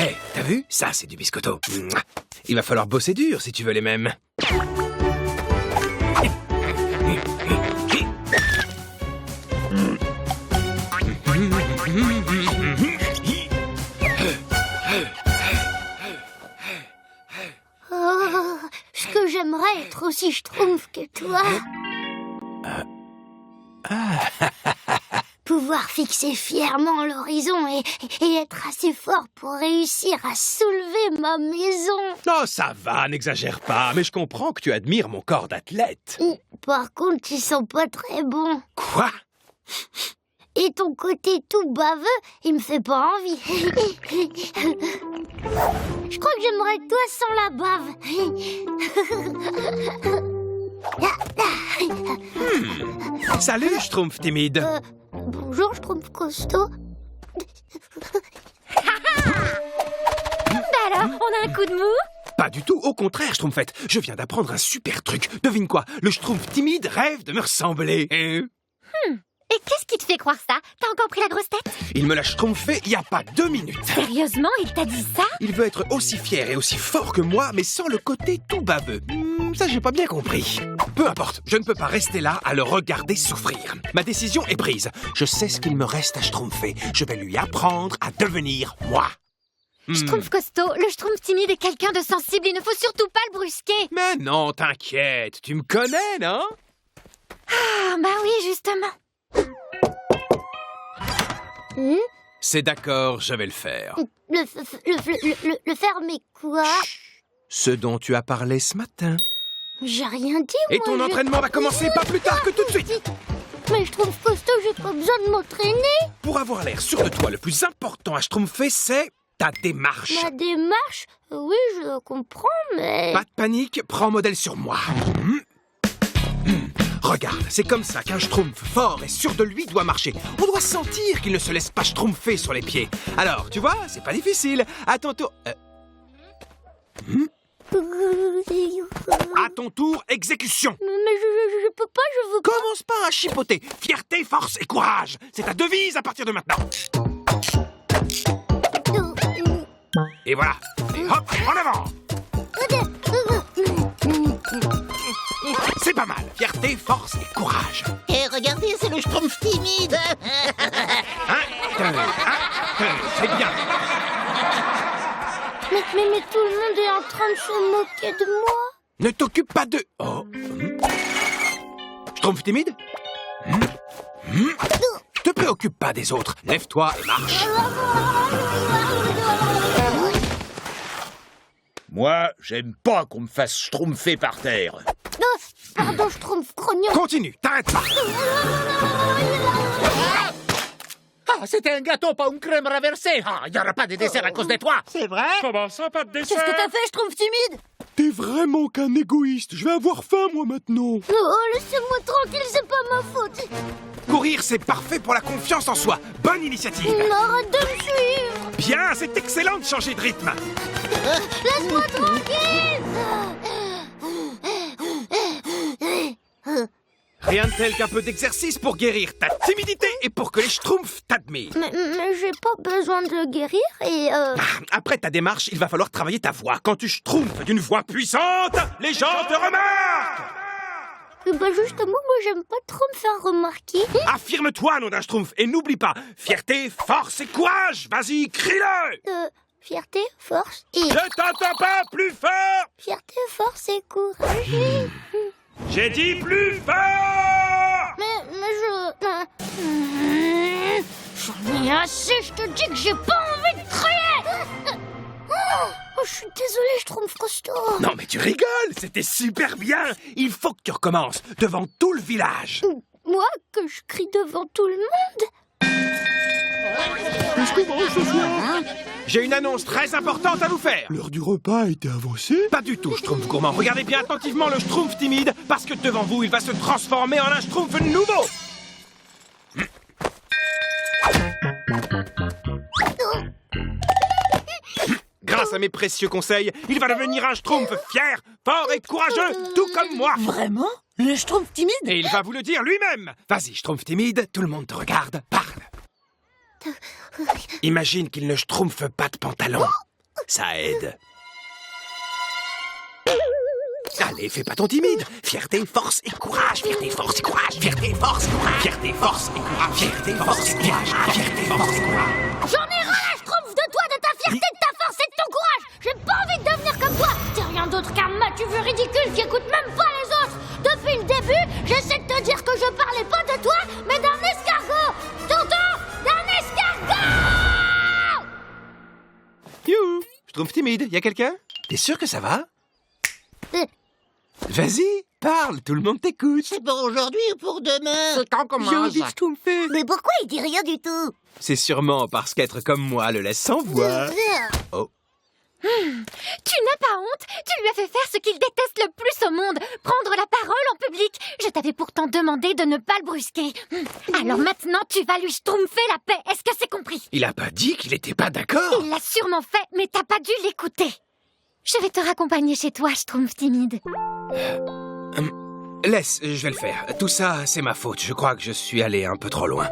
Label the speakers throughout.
Speaker 1: Hé, t'as vu? Ça, c'est du biscotto. Mouah. Il va falloir bosser dur si tu veux les mêmes.
Speaker 2: Oh, ce que j'aimerais être aussi schtroumpf que toi. Pouvoir fixer fièrement l'horizon et être assez fort pour réussir à soulever ma maison.
Speaker 1: Oh, ça va, n'exagère pas, mais je comprends que tu admires mon corps d'athlète.
Speaker 2: Par contre, ils sont pas très bons.
Speaker 1: Quoi?
Speaker 2: Et ton côté tout baveux, il me fait pas envie. Je crois que j'aimerais être toi sans la bave.
Speaker 1: Salut, Schtroumpf timide.
Speaker 2: Bonjour, Schtroumpf costaud.
Speaker 3: Alors, on a un coup de mou?
Speaker 1: Pas du tout, au contraire, Schtroumpfette. Je viens d'apprendre un super truc. Devine quoi? Le Schtroumpf timide rêve de me ressembler.
Speaker 3: Et qu'est-ce qui te fait croire ça? T'as encore pris la grosse tête?
Speaker 1: Il me l'a schtroumpfé il y a pas 2 minutes.
Speaker 3: Sérieusement, il t'a dit ça?
Speaker 1: Il veut être aussi fier et aussi fort que moi, mais sans le côté tout baveux. Ça, j'ai pas bien compris. Peu importe, je ne peux pas rester là à le regarder souffrir. Ma décision est prise. Je sais ce qu'il me reste à schtroumpfer. Je vais lui apprendre à devenir moi.
Speaker 3: Schtroumpf costaud, le Schtroumpf timide est quelqu'un de sensible, il ne faut surtout pas le brusquer.
Speaker 1: Mais non, t'inquiète, tu me connais, non?
Speaker 3: Ah, bah oui, justement.
Speaker 1: C'est d'accord, je vais le faire.
Speaker 2: Le faire, mais quoi?
Speaker 1: Ce dont tu as parlé ce matin.
Speaker 2: J'ai rien dit,
Speaker 1: Et
Speaker 2: moi,
Speaker 1: ton entraînement va commencer pas plus tard que tout de suite.
Speaker 2: Mais Schtroumpf costaud, j'ai pas besoin de m'entraîner.
Speaker 1: Pour avoir l'air sûr de toi, le plus important à schtroumpfer, c'est ta démarche.
Speaker 2: Ma démarche? Oui, je comprends, mais...
Speaker 1: Pas de panique, prends modèle sur moi. Regarde, c'est comme ça qu'un schtroumpf fort et sûr de lui doit marcher. On doit sentir qu'il ne se laisse pas schtroumpfer sur les pieds. Alors, tu vois, c'est pas difficile. À ton tour... À ton tour, exécution.
Speaker 2: Mais je peux pas, je veux pas.
Speaker 1: Commence pas à chipoter. Fierté, force et courage. C'est ta devise à partir de maintenant. Et voilà. Et hop, en avant. C'est pas mal. Fierté, force et courage.
Speaker 4: Et regardez, c'est le Schtroumpf timide.
Speaker 1: C'est bien.
Speaker 2: Mais tout le monde est en train de se moquer de moi.
Speaker 1: Ne t'occupe pas de... Oh. Schtroumpf timide? Te préoccupe pas des autres. Lève-toi et marche.
Speaker 5: Moi, j'aime pas qu'on me fasse schtroumpfer par terre.
Speaker 2: Pardon, Schtroumpf grognon.
Speaker 1: Continue, t'arrêtes pas.
Speaker 5: Ah, c'était un gâteau, pas une crème renversée. Ah, il n'y aura pas de dessert à cause de toi.
Speaker 4: C'est vrai?
Speaker 5: Comment ça, pas de dessert?
Speaker 2: Qu'est-ce que t'as fait, Schtroumpf timide?
Speaker 1: T'es vraiment qu'un égoïste. Je vais avoir faim, moi, maintenant.
Speaker 2: Oh, laissez-moi tranquille, c'est pas ma faute.
Speaker 1: Courir, c'est parfait pour la confiance en soi. Bonne initiative.
Speaker 2: Arrête de me suivre.
Speaker 1: Bien, c'est excellent de changer de rythme.
Speaker 2: Laisse-moi tranquille.
Speaker 1: Rien de tel qu'un peu d'exercice pour guérir ta timidité et pour que les schtroumpfs t'admirent.
Speaker 2: Mais j'ai pas besoin de le guérir et
Speaker 1: Après ta démarche, il va falloir travailler ta voix. Quand tu schtroumpfes d'une voix puissante, les gens te remarquent.
Speaker 2: Bah justement, moi j'aime pas trop me faire remarquer.
Speaker 1: Affirme-toi, nom d'un schtroumpf, et n'oublie pas, fierté, force et courage. Vas-y, crie-le.
Speaker 2: Fierté, force et...
Speaker 1: Je t'entends pas, plus fort.
Speaker 2: Fierté, force et courage.
Speaker 1: J'ai dit plus fort.
Speaker 2: Mais je... J'en ai assez, je te dis que j'ai pas envie de crier. Oh, je suis désolée, Schtroumpf costaud.
Speaker 1: Non mais tu rigoles, c'était super bien. Il faut que tu recommences, devant tout le village.
Speaker 2: Moi, que je crie devant tout le monde?
Speaker 6: Qu'est-ce qu'on mange ce soir?
Speaker 1: J'ai une annonce très importante à vous faire.
Speaker 6: L'heure du repas a été avancée?
Speaker 1: Pas du tout, Schtroumpf gourmand. Regardez bien attentivement le Schtroumpf timide, parce que devant vous, il va se transformer en un Schtroumpf nouveau. Grâce à mes précieux conseils, il va devenir un Schtroumpf fier, fort et courageux, tout comme moi.
Speaker 4: Vraiment? Le Schtroumpf timide?
Speaker 1: Et il va vous le dire lui-même. Vas-y, Schtroumpf timide, tout le monde te regarde, parle. Imagine qu'il ne schtroumpfe pas de pantalon. ça aide. Allez, fais pas ton timide. Fierté, force et courage. Fierté, force et courage. Fierté, force, courage. Fierté, force et courage. Fierté, force et courage. Fierté, force et courage.
Speaker 2: J'en ai ras, je trouve de toi, de ta fierté, de ta force et de ton courage. J'ai pas envie de devenir comme toi. T'es rien d'autre qu'un matu vu ridicule qui écoute même pas les autres. Depuis le début, j'essaie de te dire que je parlais pas de toi, mais d'un escargot. T'entends? D'un escargot!
Speaker 1: Youhou, je trouve timide. Y a quelqu'un? T'es sûr que ça va? Vas-y, parle, tout le monde t'écoute.
Speaker 4: C'est pour aujourd'hui ou pour demain?
Speaker 5: C'est quand commence?
Speaker 4: Mais pourquoi il dit rien du tout?
Speaker 1: C'est sûrement parce qu'être comme moi le laisse sans voix. Oh.
Speaker 3: Tu n'as pas honte? Tu lui as fait faire ce qu'il déteste le plus au monde, prendre la parole en public. Je t'avais pourtant demandé de ne pas le brusquer. Alors maintenant, tu vas lui schtroumpfer la paix. Est-ce que c'est compris?
Speaker 1: Il a pas dit qu'il était pas d'accord.
Speaker 3: Il l'a sûrement fait, mais t'as pas dû l'écouter. Je vais te raccompagner chez toi, schtroumpf timide.
Speaker 1: Laisse, je vais le faire. Tout ça, c'est ma faute. Je crois que je suis allé un peu trop loin.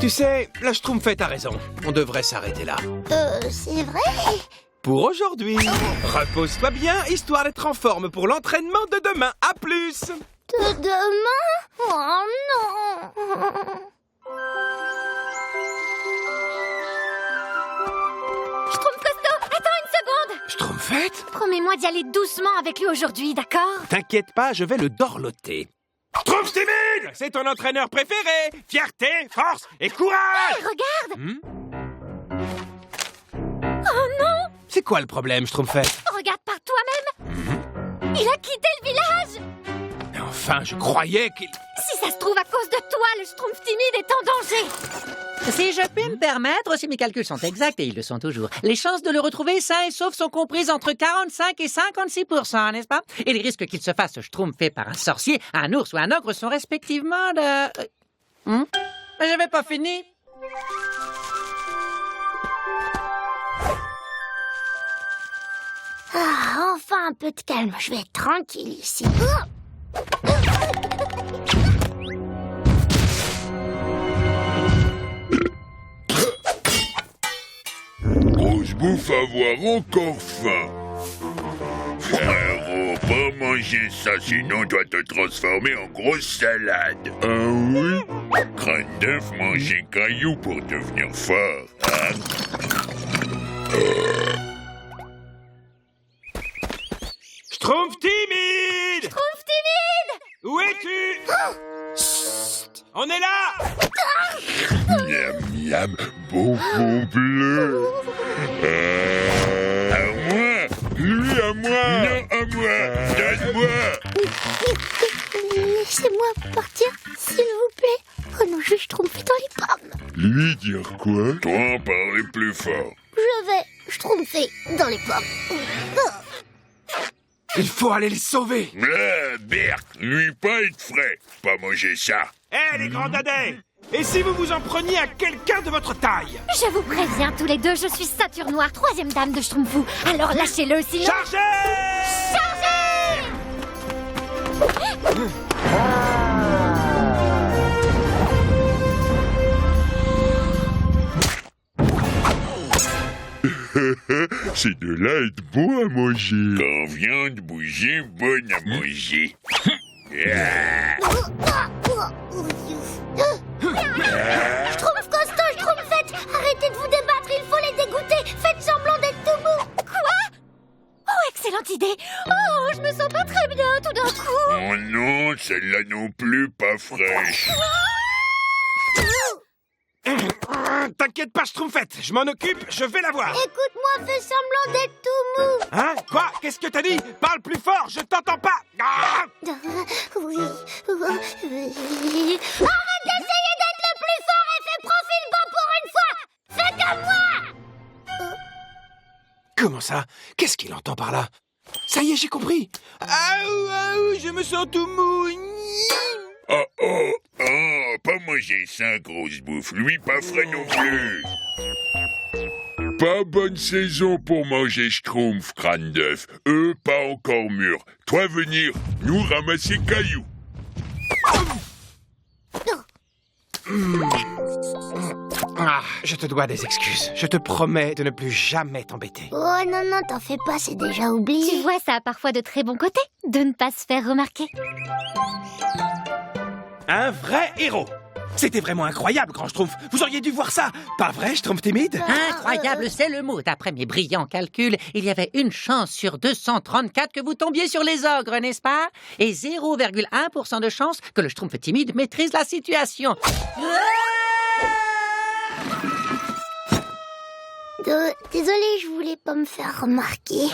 Speaker 1: Tu sais, la Schtroumpfette a raison. On devrait s'arrêter là.
Speaker 2: C'est vrai?
Speaker 1: Pour aujourd'hui. Repose-toi bien, histoire d'être en forme pour l'entraînement de demain. À plus!
Speaker 2: De demain? Oh non!
Speaker 3: Schtroumpf costaud, attends une seconde!
Speaker 1: Schtroumpfette?
Speaker 3: Promets-moi d'y aller doucement avec lui aujourd'hui, d'accord?
Speaker 1: T'inquiète pas, je vais le dorloter. Schtroumpf timide! C'est ton entraîneur préféré! Fierté, force et courage!
Speaker 3: Hey, regarde!
Speaker 1: Oh non! C'est quoi le problème, Schtroumpfette?
Speaker 3: Regarde par toi-même! Il a quitté le village!
Speaker 1: Mais enfin, je croyais qu'il...
Speaker 3: Si ça se trouve, à cause de toi, le Schtroumpf timide est en danger!
Speaker 7: Si je puis me permettre, si mes calculs sont exacts, et ils le sont toujours, les chances de le retrouver sain et sauf sont comprises entre 45 et 56%, n'est-ce pas? Et les risques qu'il se fasse schtroumpfer par un sorcier, un ours ou un ogre sont respectivement de... J'avais pas fini.
Speaker 2: Ah, enfin un peu de calme, je vais être tranquille ici.
Speaker 8: Grosse bouffe, avoir encore faim. Frérot, pas manger ça, sinon dois te transformer en grosse salade. Ah oui? Crâne d'œuf, manger caillou pour devenir fort. Hein?
Speaker 1: Schtroumpf timide!
Speaker 3: Schtroumpf timide!
Speaker 1: Où es-tu? On est là!
Speaker 8: Miam, miam, bonbon bleu. À moi! Lui à moi! Non, à moi! Donne-moi!
Speaker 2: Laissez-moi partir, s'il vous plaît. Oh non, je vais schtroumpfer dans les pommes.
Speaker 8: Lui dire quoi? Toi, parler plus fort.
Speaker 2: Je vais schtroumpfer dans les pommes.
Speaker 1: Il faut aller les sauver!
Speaker 8: Berk, lui pas être frais. Pas manger ça.
Speaker 1: Hé, les grands dadais! Et si vous vous en preniez à quelqu'un de votre taille?
Speaker 3: Je vous préviens tous les deux, je suis Sature Noire, 3e dame de Schtroumpfou. Alors lâchez-le, sinon...
Speaker 1: Chargez!
Speaker 8: C'est de là être bon à manger. Quand viande bouger, bonne à manger.
Speaker 2: Schtroumpf costaud, Schtroumpfette, arrêtez de vous débattre, il faut les dégoûter. Faites semblant d'être tout mou.
Speaker 3: Quoi? Oh, excellente idée! Oh, je me sens pas très bien tout d'un coup!
Speaker 8: Oh non, celle-là non plus pas fraîche.
Speaker 1: T'inquiète pas, Schtroumpfette, je m'en occupe, je vais la voir.
Speaker 2: Écoute-moi, fais semblant d'être tout mou.
Speaker 1: Hein? Quoi? Qu'est-ce que t'as dit? Parle plus fort, je t'entends pas. Ah!
Speaker 2: Oui. Arrête d'essayer d'être le plus fort et fais profil bas pour une fois. Fais comme moi.
Speaker 1: Comment ça? Qu'est-ce qu'il entend par là? Ça y est, j'ai compris. Je me sens tout mou.
Speaker 8: Pas manger ça, grosse bouffe. Lui, pas frais non plus. Pas bonne saison pour manger Schtroumpf, crâne d'œuf. Eux, pas encore mûrs. Toi, venir nous ramasser cailloux.
Speaker 1: Ah, je te dois des excuses. Je te promets de ne plus jamais t'embêter.
Speaker 2: Oh non, non, t'en fais pas, c'est déjà oublié.
Speaker 3: Tu vois, ça a parfois de très bons côtés de ne pas se faire remarquer.
Speaker 1: Un vrai héros. C'était vraiment incroyable, Grand Schtroumpf. Vous auriez dû voir ça. Pas vrai, Schtroumpf timide?
Speaker 7: Incroyable, c'est le mot. D'après mes brillants calculs, il y avait une chance sur 234 que vous tombiez sur les ogres, n'est-ce pas? Et 0,1% de chance que le Schtroumpf timide maîtrise la situation.
Speaker 2: Désolée, je voulais pas me faire remarquer.